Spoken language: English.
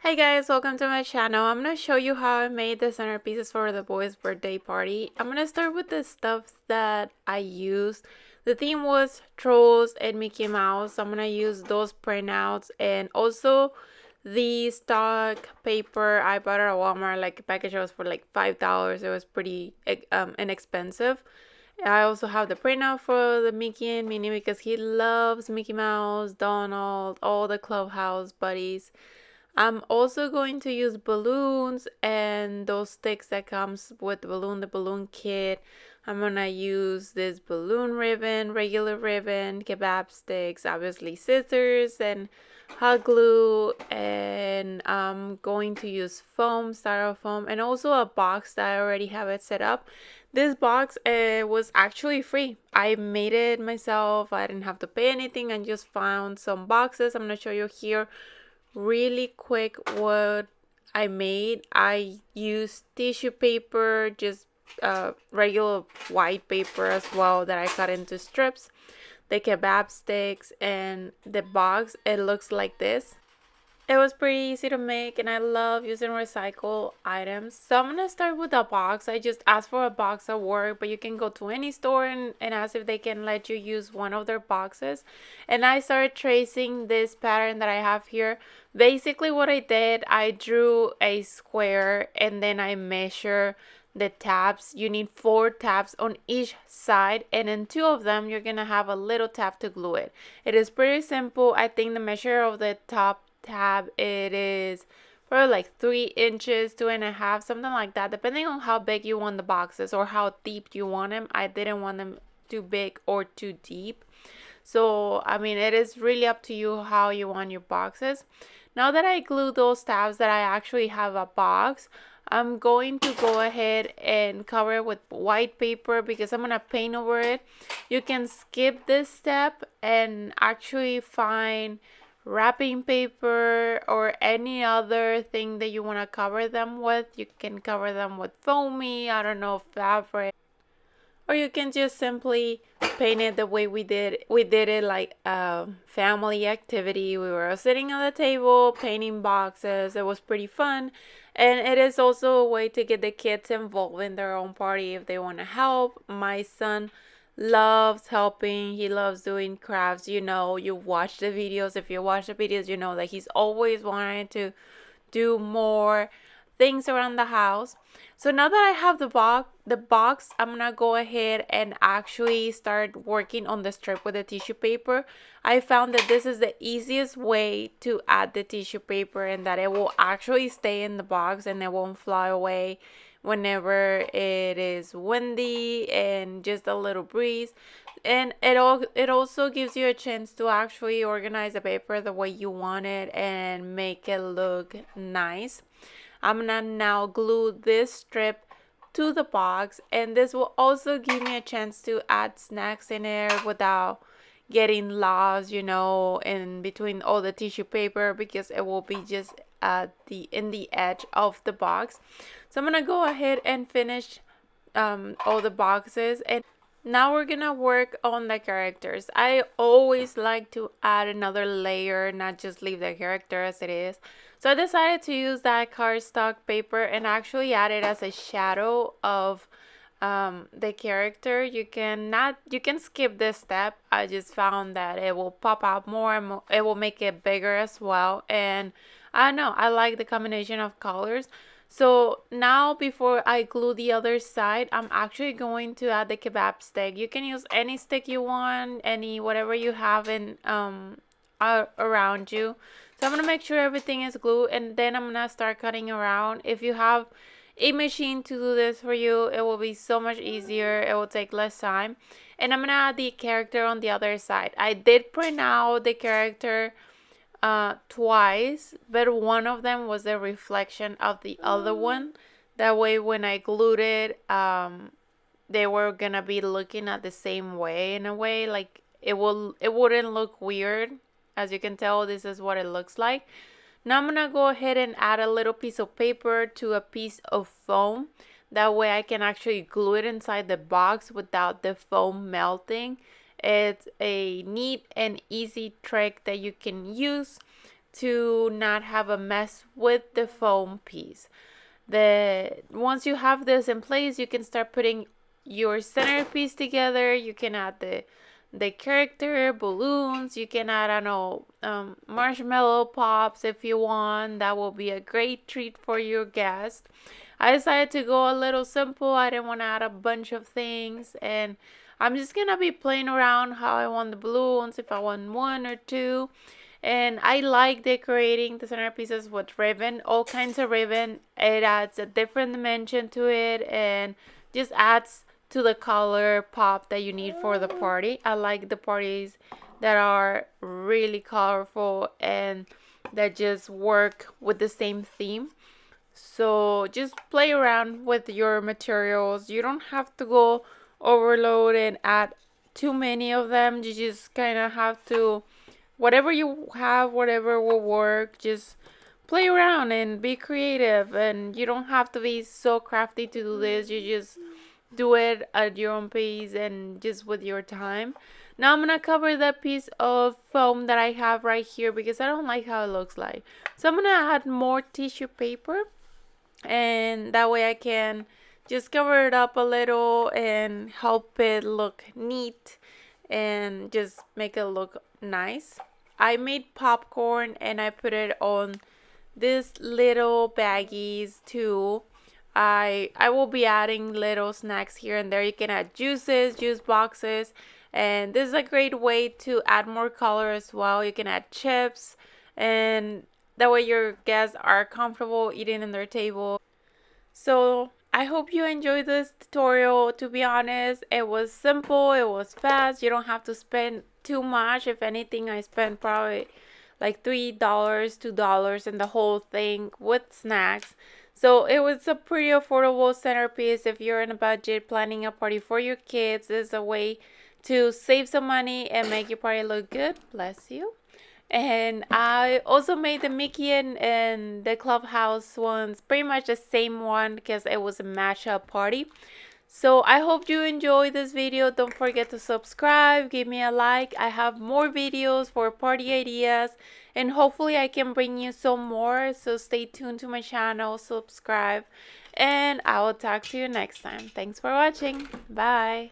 Hey guys, welcome to my channel. I'm going to show you how I made the centerpieces for the boys' birthday party. I'm going to start with the stuff that I used. The theme was Trolls and Mickey Mouse. I'm going to use those printouts and also the stock paper I bought at Walmart. Like a package was for like $5. It was pretty inexpensive. I also have the printout for the Mickey and Minnie because he loves Mickey Mouse, Donald, all the Clubhouse buddies. I'm also going to use balloons and those sticks that comes with the balloon kit. I'm gonna use this balloon ribbon, regular ribbon, kebab sticks, obviously scissors and hot glue, and I'm going to use foam, styrofoam, and also a box that I already have it set up. This box was actually free. I made it myself. I didn't have to pay anything. I just found some boxes. I'm gonna show you here really quick what I made. I used tissue paper, just regular white paper as well that I cut into strips, the kebab sticks, and the box. It looks like this. It was pretty easy to make and I love using recycled items. So I'm gonna start with a box. I just asked for a box at work, but you can go to any store and ask if they can let you use one of their boxes. And I started tracing this pattern that I have here. Basically what I did, I drew a square and then I measure the tabs. You need 4 tabs on each side, and in 2 of them you're gonna have a little tab to glue it. It is pretty simple. I think the measure of the top tab, it is probably like 3 inches, 2.5, something like that, depending on how big you want the boxes or how deep you want them. I didn't want them too big or too deep. So I mean, it is really up to you how you want your boxes. Now that I glued those tabs, that I actually have a box, I'm going to go ahead and cover it with white paper because I'm gonna paint over it. You can skip this step and actually find wrapping paper or any other thing that you want to cover them with. You can cover them with foamy, I don't know, fabric, or you can just simply paint it the way we did. We did it like a family activity. We were sitting on the table painting boxes. It was pretty fun, and it is also a way to get the kids involved in their own party if they want to help. My son loves helping. He loves doing crafts. You watch the videos. If you watch the videos, you know that he's always wanting to do more things around the house. So now that I have the box, I'm gonna go ahead and actually start working on the strip with the tissue paper. I found that this is the easiest way to add the tissue paper and that it will actually stay in the box and it won't fly away whenever it is windy and just a little breeze. And it also gives you a chance to actually organize the paper the way you want it and make it look nice. I'm gonna now glue this strip to the box, and this will also give me a chance to add snacks in there without getting lost, in between all the tissue paper, because it will be just at in the edge of the box. So I'm gonna go ahead and finish all the boxes, and now we're gonna work on the characters. I always like to add another layer, not just leave the character as it is. So I decided to use that cardstock paper and actually add it as a shadow of the character. You can skip this step. I just found that it will pop out more and more, it will make it bigger as well. And I don't know, I like the combination of colors. So now before I glue the other side, I'm actually going to add the kebab stick. You can use any stick you want, any whatever you have in around you. So I'm gonna make sure everything is glued, and then I'm gonna start cutting around. If you have a machine to do this for you, it will be so much easier. It will take less time. And I'm gonna add the character on the other side. I did print out the character twice, but one of them was a reflection of the other one. That way when I glued it, they were gonna be looking at the same way, in a way, like it wouldn't look weird. As you can tell, this is what it looks like. Now I'm gonna go ahead and add a little piece of paper to a piece of foam. That way I can actually glue it inside the box without the foam melting. It's a neat and easy trick that you can use to not have a mess with the foam piece. Once you have this in place, you can start putting your centerpiece together. You can add the character balloons. You can add, I don't know, marshmallow pops if you want. That will be a great treat for your guest. I decided to go a little simple. I didn't want to add a bunch of things, and I'm just gonna be playing around how I want the balloons, if I want one or two. And I like decorating the centerpieces with ribbon, all kinds of ribbon. It adds a different dimension to it and just adds to the color pop that you need for the party. I like the parties that are really colorful and that just work with the same theme. So just play around with your materials. You don't have to go overload and add too many of them. You just kind of have to, whatever you have, whatever will work, just play around and be creative. And you don't have to be so crafty to do this. You just do it at your own pace and just with your time. Now I'm gonna cover that piece of foam that I have right here because I don't like how it looks like. So I'm gonna add more tissue paper, and that way I can just cover it up a little and help it look neat and just make it look nice. I made popcorn and I put it on these little baggies too. I will be adding little snacks here and there. You can add juices, juice boxes, and this is a great way to add more color as well. You can add chips, and that way your guests are comfortable eating in their table. So I hope you enjoyed this tutorial. To be honest, it was simple, it was fast. You don't have to spend too much. If anything, I spent probably like $3, $2 in the whole thing with snacks. So it was a pretty affordable centerpiece. If you're in a budget planning a party for your kids, this is a way to save some money and make your party look good. Bless you. And I also made the Mickey and the Clubhouse ones pretty much the same one because it was a mashup party. So I hope you enjoyed this video. Don't forget to subscribe, give me a like. I have more videos for party ideas and hopefully I can bring you some more. So stay tuned to my channel, subscribe, and I will talk to you next time. Thanks for watching. Bye.